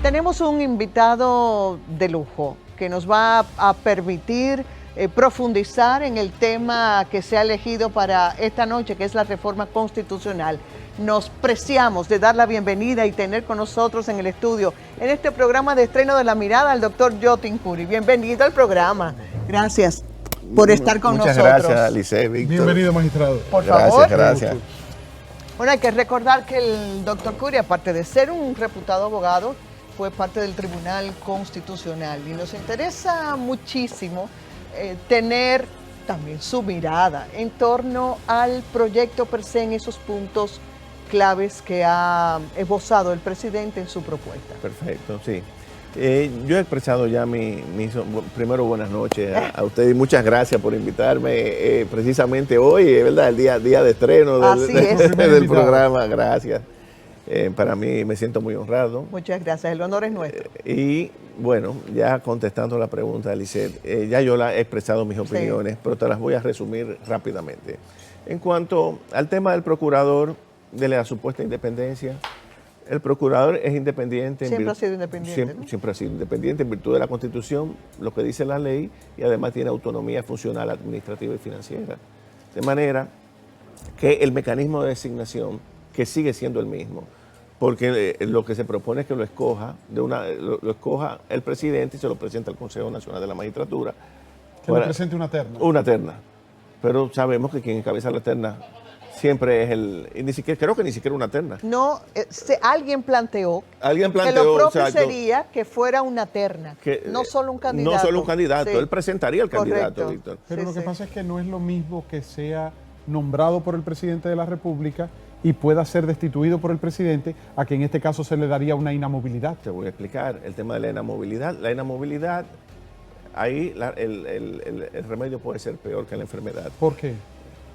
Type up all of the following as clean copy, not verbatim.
Tenemos un invitado de lujo que nos va a permitir profundizar en el tema que se ha elegido para esta noche, que es la reforma constitucional. Nos preciamos de dar la bienvenida y tener con nosotros en el estudio, en este programa de estreno de La Mirada, al doctor Yotin Curi. Bienvenido al programa. Gracias por estar con nosotros. Muchas gracias, Alice, Víctor. Bienvenido, magistrado. Por favor. Gracias. Bueno, hay que recordar que el doctor Curi, aparte de ser un reputado abogado, fue parte del Tribunal Constitucional y nos interesa muchísimo tener también su mirada en torno al proyecto per se en esos puntos claves que ha esbozado el presidente en su propuesta. Perfecto, sí. Yo he expresado ya primero buenas noches a usted y muchas gracias por invitarme precisamente hoy, ¿verdad? El día de estreno del programa, gracias. Para mí me siento muy honrado. Muchas gracias, el honor es nuestro. Y bueno, ya contestando la pregunta, Lisette, ya yo he expresado mis opiniones, pero te las voy a resumir rápidamente. En cuanto al tema del procurador, de la supuesta independencia, el procurador es independiente. Siempre ha sido independiente. Siempre ha sido independiente en virtud de la Constitución, lo que dice la ley, y además tiene autonomía funcional, administrativa y financiera. De manera que el mecanismo de designación, que sigue siendo el mismo, porque lo que se propone es que lo escoja el presidente y se lo presenta al Consejo Nacional de la Magistratura. Que le presente una terna. Una terna. Pero sabemos que quien encabeza la terna siempre es creo que ni siquiera una terna. No, alguien planteó que lo propio sería que fuera una terna, no solo un candidato. No solo un candidato, sí. Él presentaría el candidato, Víctor. Pero lo que pasa es que no es lo mismo que sea nombrado por el presidente de la República y pueda ser destituido por el presidente, a que en este caso se le daría una inamovilidad. Te voy a explicar el tema de la inamovilidad. La inamovilidad, ahí el remedio puede ser peor que la enfermedad. ¿Por qué?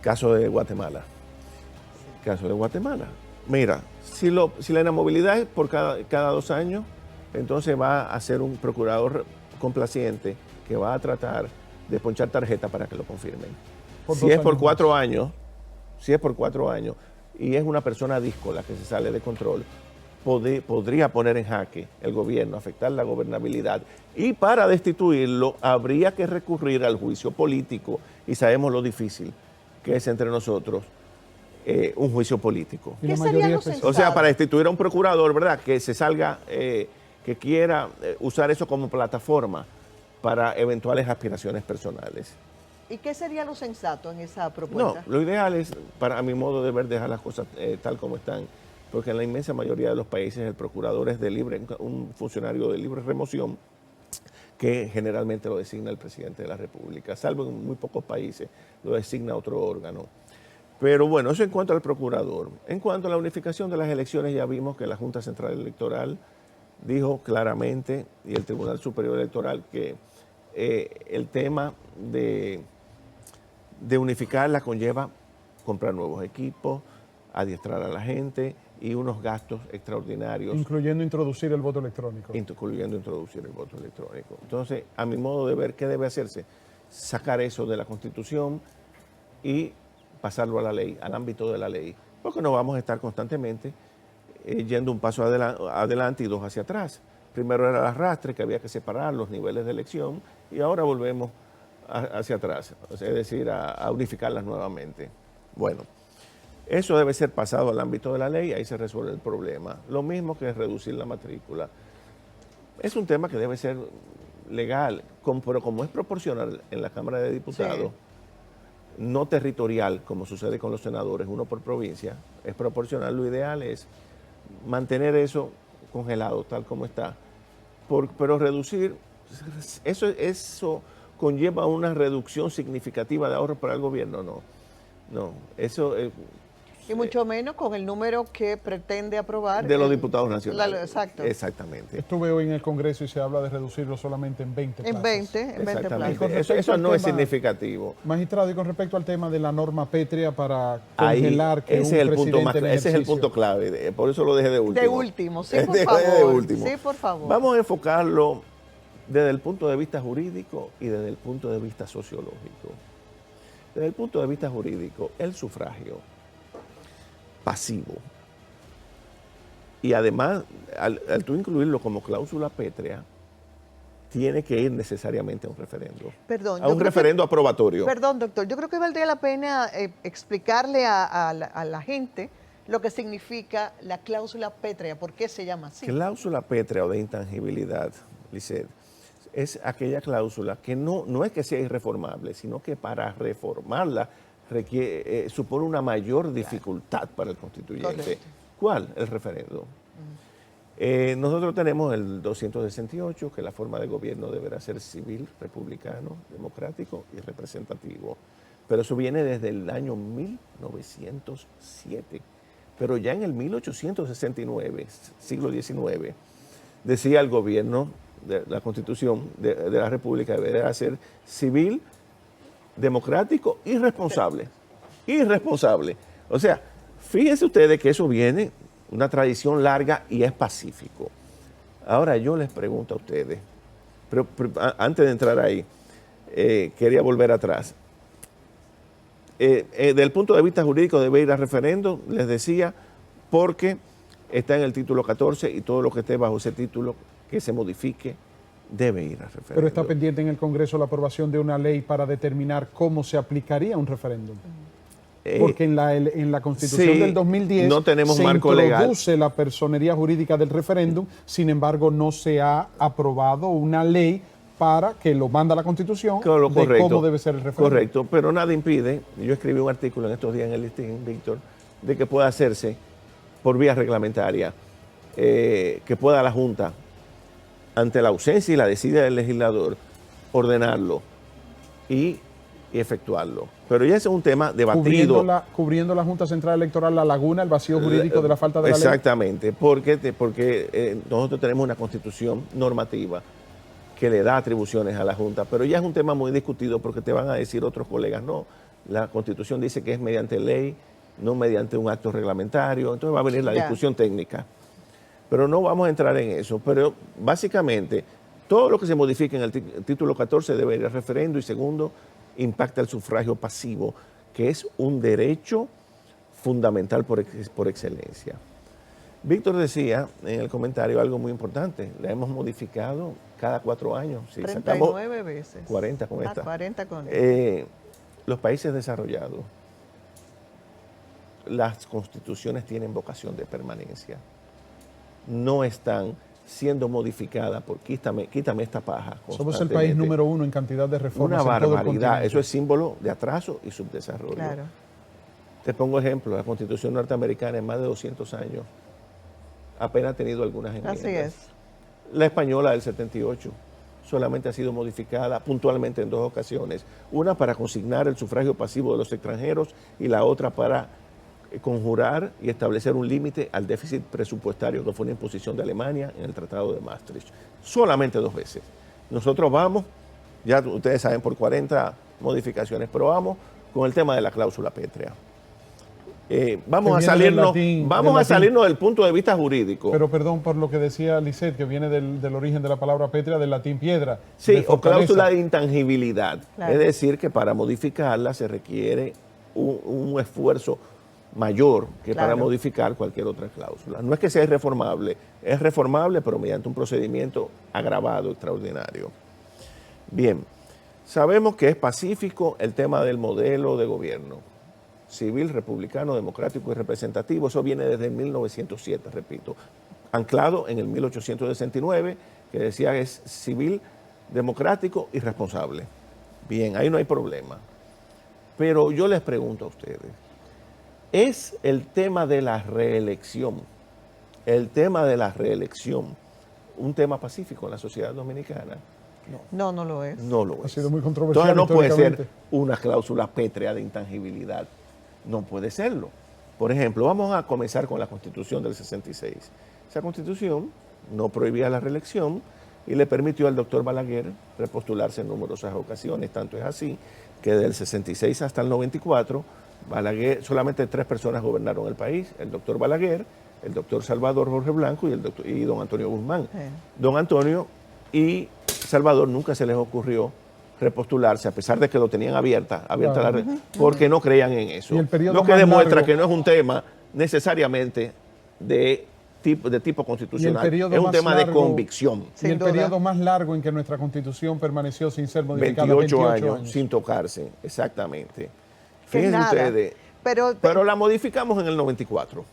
Caso de Guatemala. Mira, si la inamovilidad es por cada 2 años, entonces va a ser un procurador complaciente que va a tratar de ponchar tarjeta para que lo confirmen. Si es por 4 años, y es una persona díscola que se sale de control, podría poner en jaque el gobierno, afectar la gobernabilidad, y para destituirlo habría que recurrir al juicio político, y sabemos lo difícil que es entre nosotros un juicio político. ¿Qué sería lo sensato? O sea, para destituir a un procurador, ¿verdad?, que se salga, que quiera usar eso como plataforma para eventuales aspiraciones personales. ¿Y qué sería lo sensato en esa propuesta? No, lo ideal es, a mi modo de ver, dejar las cosas tal como están, porque en la inmensa mayoría de los países el procurador es un funcionario de libre remoción, que generalmente lo designa el presidente de la República, salvo en muy pocos países lo designa otro órgano. Pero bueno, eso en cuanto al procurador. En cuanto a la unificación de las elecciones, ya vimos que la Junta Central Electoral dijo claramente, y el Tribunal Superior Electoral, que el tema de unificarla conlleva comprar nuevos equipos, adiestrar a la gente y unos gastos extraordinarios. Incluyendo introducir el voto electrónico. Incluyendo introducir el voto electrónico. Entonces, a mi modo de ver, ¿qué debe hacerse? Sacar eso de la Constitución y pasarlo a la ley, al ámbito de la ley, porque no vamos a estar constantemente yendo un paso adelante y 2 hacia atrás. Primero era el arrastre, que había que separar los niveles de elección, y ahora volvemos hacia atrás, es decir, a unificarlas nuevamente. Bueno, eso debe ser pasado al ámbito de la ley, ahí se resuelve el problema. Lo mismo que reducir la matrícula. Es un tema que debe ser legal, pero como es proporcional en la Cámara de Diputados, sí, no territorial, como sucede con los senadores, uno por provincia, es proporcional. Lo ideal es mantener eso congelado, tal como está. Pero reducir, eso conlleva una reducción significativa de ahorros para el gobierno, no. Eso y mucho menos con el número que pretende aprobar. De los diputados nacionales. Exacto. Exactamente. Estuve hoy en el Congreso y se habla de reducirlo solamente en 20 plazas. En 20 plazas. Eso no es significativo. Magistrado, y con respecto al tema de la norma pétrea para congelar que ese es el punto clave, por eso lo dejé de último. De último, sí, por favor. Sí, por favor. Vamos a enfocarlo desde el punto de vista jurídico y desde el punto de vista sociológico. Desde el punto de vista jurídico, el sufragio pasivo Y además, al tú incluirlo como cláusula pétrea, tiene que ir necesariamente a un referendo. Perdón, a un referendo aprobatorio. Perdón, doctor, yo creo que valdría la pena explicarle a la gente lo que significa la cláusula pétrea, por qué se llama así. Cláusula pétrea o de intangibilidad, Lisset, es aquella cláusula que no es que sea irreformable, sino que para reformarla supone una mayor dificultad para el constituyente. Correcto. ¿Cuál? El referendo. Nosotros tenemos el 268, que la forma de gobierno deberá ser civil, republicano, democrático y representativo. Pero eso viene desde el año 1907. Pero ya en el 1869, siglo XIX, decía el gobierno, de la Constitución de la República deberá ser civil, democrático y responsable. Irresponsable. O sea, fíjense ustedes que eso viene una tradición larga y es pacífico. Ahora yo les pregunto a ustedes, pero antes de entrar ahí, quería volver atrás. Del punto de vista jurídico debe ir a referendo, les decía, porque está en el título 14 y todo lo que esté bajo ese título que se modifique debe ir a referendo. Pero está pendiente en el Congreso la aprobación de una ley para determinar cómo se aplicaría un referéndum. Porque en la Constitución sí, del 2010 no tenemos se marco legal. introduce la personería jurídica del referéndum, sin embargo no se ha aprobado una ley para que lo manda la Constitución de cómo debe ser el referéndum. Correcto, pero nada impide, yo escribí un artículo en estos días en el listín, Víctor, de que pueda hacerse por vía reglamentaria, que pueda la Junta, ante la ausencia y la desidia del legislador, ordenarlo y efectuarlo. Pero ya ese es un tema debatido. Cubriendo la Junta Central Electoral la laguna, el vacío jurídico de la falta de la ley. Exactamente, porque nosotros tenemos una constitución normativa que le da atribuciones a la Junta, pero ya es un tema muy discutido porque te van a decir otros colegas, no, la Constitución dice que es mediante ley, no mediante un acto reglamentario, entonces va a venir la discusión técnica. Pero no vamos a entrar en eso, pero básicamente todo lo que se modifique en el título 14 debe ir al referendo y segundo, impacta el sufragio pasivo, que es un derecho fundamental por excelencia. Víctor decía en el comentario algo muy importante, la hemos modificado cada 4 años. Si 39 veces. 40 con esta. 40 con los países desarrollados, las constituciones tienen vocación de permanencia. No están siendo modificadas por quítame esta paja. Somos el país número 1 en cantidad de reformas. Una en todo el barbaridad. continente. Eso es símbolo de atraso y subdesarrollo. Claro. Te pongo ejemplo, la Constitución norteamericana en más de 200 años apenas ha tenido algunas enmiendas. Así es. La española del 78 solamente ha sido modificada puntualmente en 2 ocasiones. Una para consignar el sufragio pasivo de los extranjeros y la otra para conjurar y establecer un límite al déficit presupuestario que fue una imposición de Alemania en el Tratado de Maastricht. Solamente 2 veces. Nosotros vamos, ya ustedes saben, por 40 modificaciones, pero vamos con el tema de la cláusula pétrea. Vamos a salirnos del punto de vista jurídico. Pero perdón por lo que decía Lisset, que viene del origen de la palabra pétrea, del latín piedra. Sí, o cláusula de intangibilidad. Claro. Es decir, que para modificarla se requiere un esfuerzo mayor que para modificar cualquier otra cláusula. No es que sea irreformable, es reformable, pero mediante un procedimiento agravado, extraordinario. Bien, sabemos que es pacífico el tema del modelo de gobierno. Civil, republicano, democrático y representativo. Eso viene desde 1907, repito. Anclado en el 1869, que decía que es civil, democrático y responsable. Bien, ahí no hay problema. Pero yo les pregunto a ustedes, ¿es el tema de la reelección, un tema pacífico en la sociedad dominicana? No, no lo es. No lo es. Ha sido muy controversial. Entonces no puede ser históricamente. una cláusula pétrea de intangibilidad. No puede serlo. Por ejemplo, vamos a comenzar con la Constitución del 66. Esa Constitución no prohibía la reelección y le permitió al doctor Balaguer repostularse en numerosas ocasiones. Tanto es así que del 66 hasta el 94, Balaguer, solamente 3 personas gobernaron el país: el doctor Balaguer, el doctor Salvador Jorge Blanco y don Antonio Guzmán. Don Antonio y Salvador nunca se les ocurrió repostularse, a pesar de que lo tenían abierta la red, porque no creían en eso. Y el periodo Lo que más demuestra largo, que no es un tema necesariamente de de tipo constitucional. periodo Es un más tema de largo, convicción. Y el duda. periodo más largo en que nuestra Constitución permaneció sin ser modificada, 28 años sin tocarse, exactamente. Que Fíjense nada. ustedes, pero la modificamos en el 94.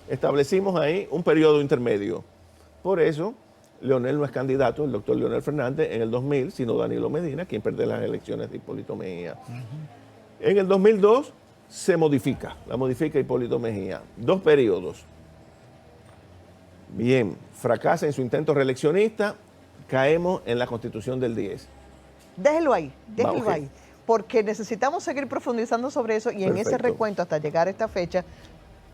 Establecimos ahí un periodo intermedio. Por eso, Leonel no es candidato, el doctor Leonel Fernández, en el 2000, sino Danilo Medina, quien perdió las elecciones de Hipólito Mejía. En el 2002 se modifica, la modifica Hipólito Mejía. 2 periodos. Bien, fracasa en su intento reeleccionista, caemos en la Constitución del 10. Déjelo ahí, déjelo Ok. ahí, porque necesitamos seguir profundizando sobre eso y en ese Perfecto. recuento hasta llegar a esta fecha.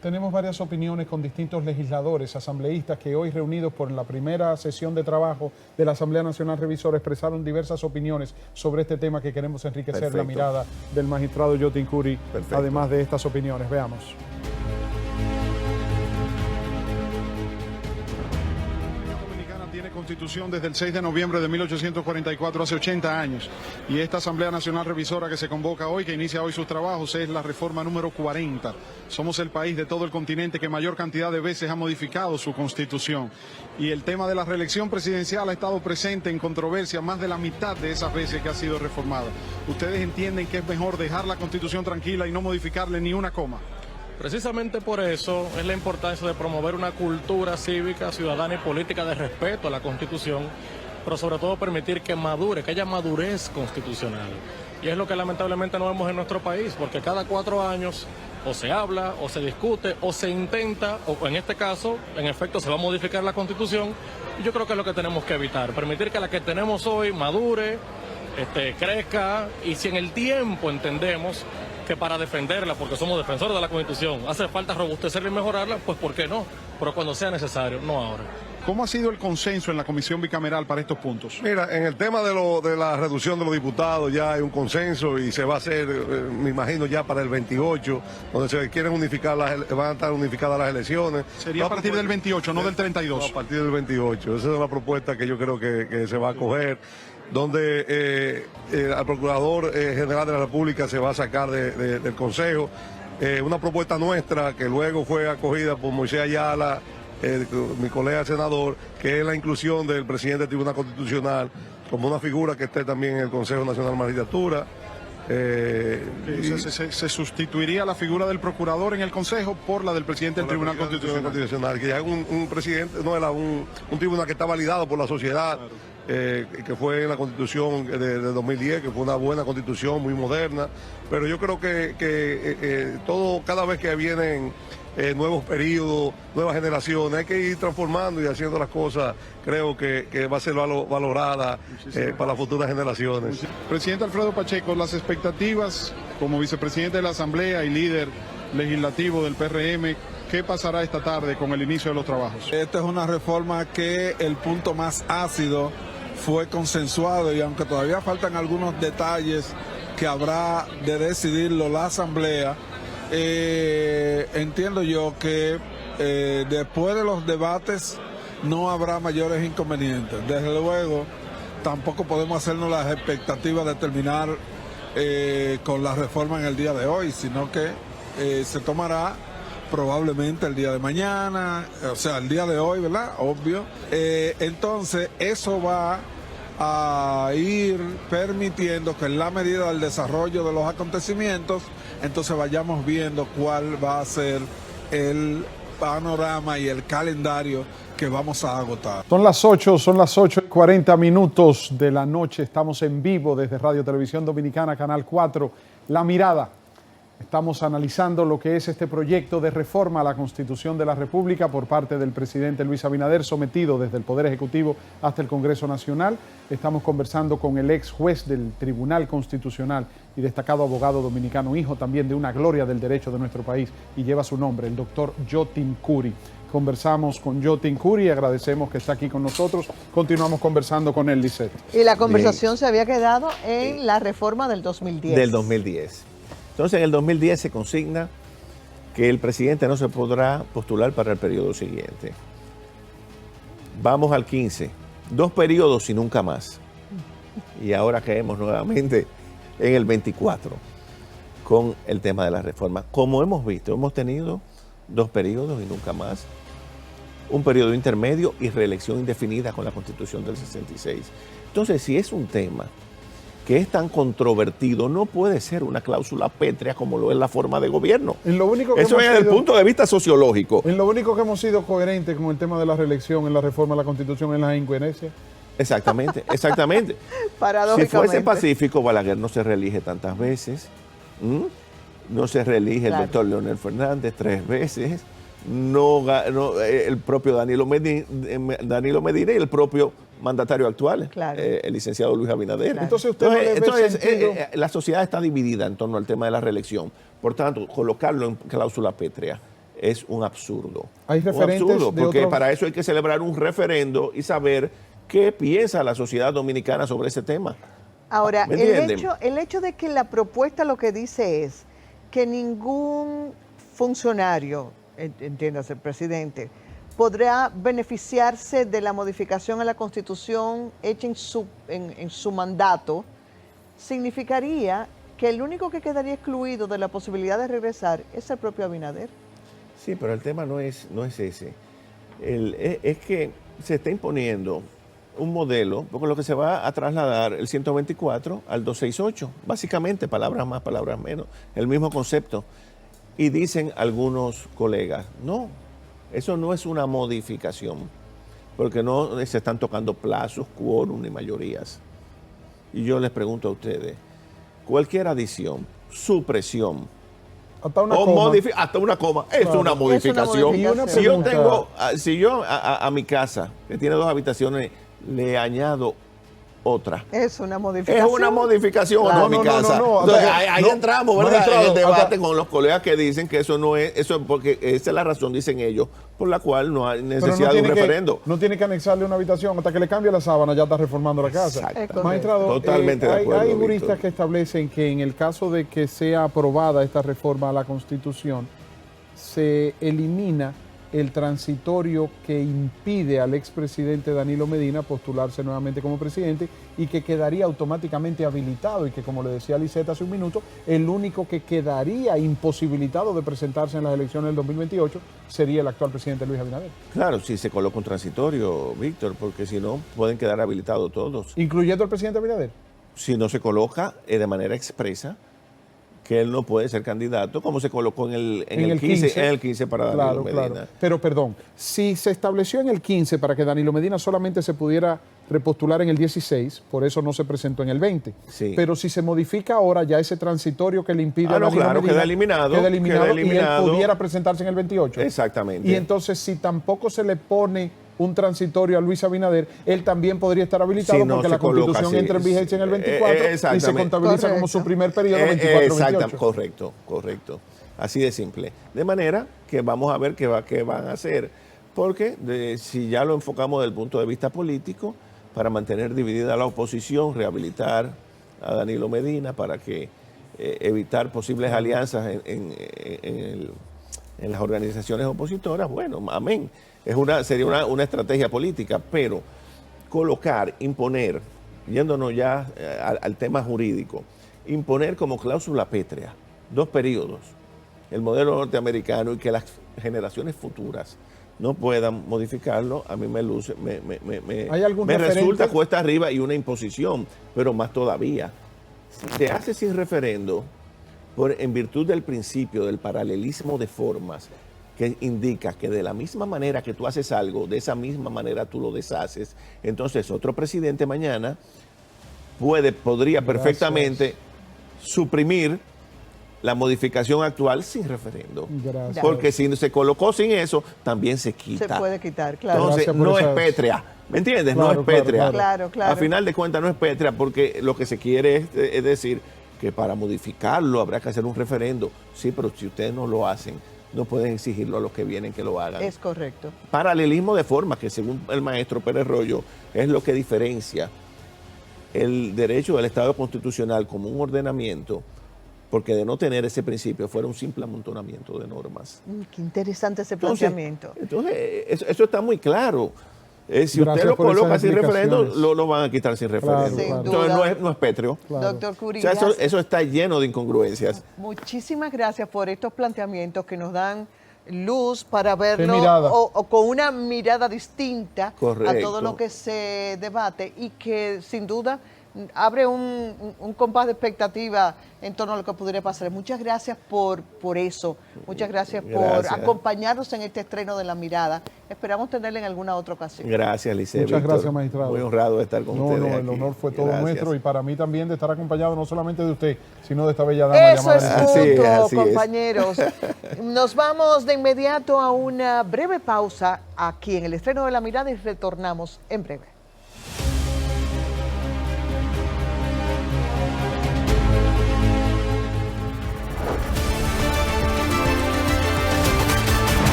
Tenemos varias opiniones con distintos legisladores, asambleístas que hoy reunidos por la primera sesión de trabajo de la Asamblea Nacional Revisora expresaron diversas opiniones sobre este tema que queremos enriquecer la Perfecto. mirada del magistrado Yotin Curi, Perfecto. además de estas opiniones. Veamos. Tiene constitución desde el 6 de noviembre de 1844, hace 80 años. Y esta Asamblea Nacional Revisora que se convoca hoy, que inicia hoy sus trabajos, es la reforma número 40. Somos el país de todo el continente que mayor cantidad de veces ha modificado su constitución. Y el tema de la reelección presidencial ha estado presente en controversia más de la mitad de esas veces que ha sido reformada. ¿Ustedes entienden que es mejor dejar la constitución tranquila y no modificarle ni una coma? Precisamente por eso es la importancia de promover una cultura cívica, ciudadana y política de respeto a la Constitución, pero sobre todo permitir que madure, que haya madurez constitucional. Y es lo que lamentablemente no vemos en nuestro país, porque cada 4 años o se habla, o se discute, o se intenta, o en este caso, en efecto, se va a modificar la Constitución. Y yo creo que es lo que tenemos que evitar, permitir que la que tenemos hoy madure, crezca, y si en el tiempo entendemos que para defenderla, porque somos defensores de la Constitución, hace falta robustecerla y mejorarla, pues ¿por qué no? Pero cuando sea necesario, no ahora. ¿Cómo ha sido el consenso en la comisión bicameral para estos puntos? Mira, en el tema de la reducción de los diputados ya hay un consenso y se va a hacer, me imagino, ya para el 28, donde se quieren unificar, van a estar unificadas las elecciones. Sería a partir del 28, no del 32. No, a partir del 28. Esa es la propuesta que yo creo que se va a coger, donde al Procurador General de la República se va a sacar del Consejo. Una propuesta nuestra que luego fue acogida por Moisés Ayala, mi colega senador, que es la inclusión del presidente del Tribunal Constitucional como una figura que esté también en el Consejo Nacional de Magistratura. Se sustituiría la figura del procurador en el Consejo por la del presidente del Tribunal Constitucional. Que ya es un presidente, no era un tribunal que está validado por la sociedad, que fue en la Constitución de 2010, que fue una buena Constitución, muy moderna. Pero yo creo que cada vez que vienen nuevos periodos, nuevas generaciones, hay que ir transformando y haciendo las cosas, creo que va a ser valorada para las futuras generaciones. Presidente Alfredo Pacheco, las expectativas como vicepresidente de la Asamblea y líder legislativo del PRM, ¿qué pasará esta tarde con el inicio de los trabajos? Esta es una reforma que el punto más ácido fue consensuado y aunque todavía faltan algunos detalles que habrá de decidirlo la Asamblea, entiendo yo que después de los debates no habrá mayores inconvenientes. Desde luego, tampoco podemos hacernos las expectativas de terminar con la reforma en el día de hoy, sino que se tomará probablemente el día de mañana, o sea, el día de hoy, ¿verdad? Obvio. Entonces, eso va a ir permitiendo que en la medida del desarrollo de los acontecimientos, entonces vayamos viendo cuál va a ser el panorama y el calendario que vamos a agotar. Son las 8:40 de la noche. Estamos en vivo desde Radio Televisión Dominicana, Canal 4, La Mirada. Estamos analizando lo que es este proyecto de reforma a la Constitución de la República por parte del presidente Luis Abinader, sometido desde el Poder Ejecutivo hasta el Congreso Nacional. Estamos conversando con el ex juez del Tribunal Constitucional y destacado abogado dominicano, hijo también de una gloria del derecho de nuestro país y lleva su nombre, el doctor Yotin Curi. Conversamos con Yotin Curi y agradecemos que está aquí con nosotros. Continuamos conversando con él, Lisette. Y la conversación se había quedado en la reforma del 2010. Del 2010. Entonces, en el 2010 se consigna que el presidente no se podrá postular para el periodo siguiente. Vamos al 15. 2 periodos y nunca más. Y ahora caemos nuevamente en el 24 con el tema de la reforma. Como hemos visto, hemos tenido 2 periodos y nunca más. un periodo intermedio y reelección indefinida con la Constitución del 66. Entonces, si es un tema que es tan controvertido, no puede ser una cláusula pétrea como lo es la forma de gobierno. En lo único que Eso es desde el punto de vista sociológico. En lo único que hemos sido coherentes con el tema de la reelección en la reforma de la Constitución es la incoherencia. Exactamente, exactamente. Si Paradójicamente. fuese pacífico, Balaguer no se reelige tantas veces. No se reelige el doctor Leonel Fernández 3 veces. El propio Danilo Medina y el propio mandatario actual, el licenciado Luis Abinader. Claro. Entonces, la sociedad está dividida en torno al tema de la reelección. Por tanto, colocarlo en cláusula pétrea es un absurdo. Hay referentes un absurdo, de porque otros... para eso hay que celebrar un referendo y saber qué piensa la sociedad dominicana sobre ese tema. Ahora, ¿Me el entienden? hecho de que la propuesta lo que dice es que ningún funcionario, entiéndase, el presidente, podrá beneficiarse de la modificación a la Constitución hecha en su mandato, significaría que el único que quedaría excluido de la posibilidad de regresar es el propio Abinader. Sí, pero el tema no es ese. Es que se está imponiendo un modelo, porque lo que se va a trasladar el 124 al 268, básicamente, palabras más, palabras menos, el mismo concepto. Y dicen algunos colegas, no, eso no es una modificación, porque no se están tocando plazos, quórum ni mayorías. Y yo les pregunto a ustedes, cualquier adición, supresión, hasta una o coma, hasta una coma, es una modificación. Y una Si yo pregunta. tengo, si yo a mi casa, que tiene 2 habitaciones, le añado otra. Es una modificación. Es una modificación Claro. o no a mi No, no, casa. no, no, Entonces, hasta que- ahí no, entramos, no, ¿verdad? entrado, en el debate hasta- con los colegas que dicen que eso no es, eso es porque esa es la razón, dicen ellos, por la cual no hay pero necesidad de un referendo. no tiene que anexarle una habitación hasta que le cambie la sábana, ya está reformando la casa. Exacto. Magistrado, Totalmente de acuerdo, hay Víctor. juristas que establecen que en el caso de que sea aprobada esta reforma a la Constitución, se elimina el transitorio que impide al expresidente Danilo Medina postularse nuevamente como presidente y que quedaría automáticamente habilitado y que, como le decía Lisette hace un minuto, el único que quedaría imposibilitado de presentarse en las elecciones del 2028 sería el actual presidente Luis Abinader. Claro, si se coloca un transitorio, Víctor, porque si no, pueden quedar habilitados todos. ¿Incluyendo al presidente Abinader? Si no se coloca de manera expresa que él no puede ser candidato, como se colocó en el 15 para Danilo Medina. Claro. Pero perdón, si se estableció en el 15 para que Danilo Medina solamente se pudiera repostular en el 16, por eso no se presentó en el 20. Sí. Pero si se modifica ahora ya ese transitorio que le impide a no, Danilo claro, Medina, queda eliminado y él pudiera presentarse en el 28. Exactamente. Y entonces, si tampoco se le pone un transitorio a Luis Abinader, él también podría estar habilitado Si no porque se la Constitución coloca así, entra en vigencia en el 24 y se exactamente. contabiliza como su primer periodo 24-28. Exactamente, correcto. Así de simple. De manera que vamos a ver qué van a hacer. Porque si ya lo enfocamos desde el punto de vista político, para mantener dividida la oposición, rehabilitar a Danilo Medina, para que evitar posibles alianzas en las organizaciones opositoras, bueno, amén. Sería una estrategia política, pero colocar, imponer, yéndonos ya al tema jurídico, imponer como cláusula pétrea 2 periodos, el modelo norteamericano, y que las generaciones futuras no puedan modificarlo, a mí me luce, ¿Hay algún me referente? resulta cuesta arriba y una imposición, pero más todavía. Si se hace sin referendo, en virtud del principio del paralelismo de formas, que indica que de la misma manera que tú haces algo, de esa misma manera tú lo deshaces, entonces otro presidente mañana podría perfectamente suprimir la modificación actual sin referendo. Gracias. Porque si se colocó sin eso, también se Se quita. puede quitar, claro. Entonces, Gracias por no es esas- pétrea. ¿Me entiendes? Claro, no es pétrea. claro. A final de cuentas no es pétrea porque lo que se quiere es decir que para modificarlo habrá que hacer un referendo. Sí, pero si ustedes no lo hacen, no pueden exigirlo a los que vienen que lo hagan. Es correcto. Paralelismo de formas, que según el maestro Pérez Royo, es lo que diferencia el derecho del Estado constitucional como un ordenamiento, porque de no tener ese principio fuera un simple amontonamiento de normas. Qué interesante ese Entonces, planteamiento. eso está muy claro. Si Gracias usted lo por coloca esas sin referendo, explicaciones. lo van a quitar sin referendo. Sin Entonces duda. no es pétreo. Claro. Doctor Curi, O sea, gracias. eso está lleno de incongruencias. Muchísimas gracias por estos planteamientos que nos dan luz para verlo mirada? o con una mirada distinta a todo Correcto. lo que se debate y que sin duda abre un compás de expectativa en torno a lo que pudiera pasar. Muchas gracias por eso, muchas gracias por Gracias. acompañarnos en este estreno de La Mirada. Esperamos tenerle en alguna otra ocasión. Gracias, Liceo. Muchas gracias, magistrado. Muy honrado de estar con No, ustedes no, el aquí. honor fue todo Gracias. nuestro y para mí también de estar acompañado no solamente de usted, sino de esta bella dama Eso llamada es Liceo. Así es, punto, así es. compañeros. Nos vamos de inmediato a una breve pausa aquí en el estreno de La Mirada y retornamos en breve.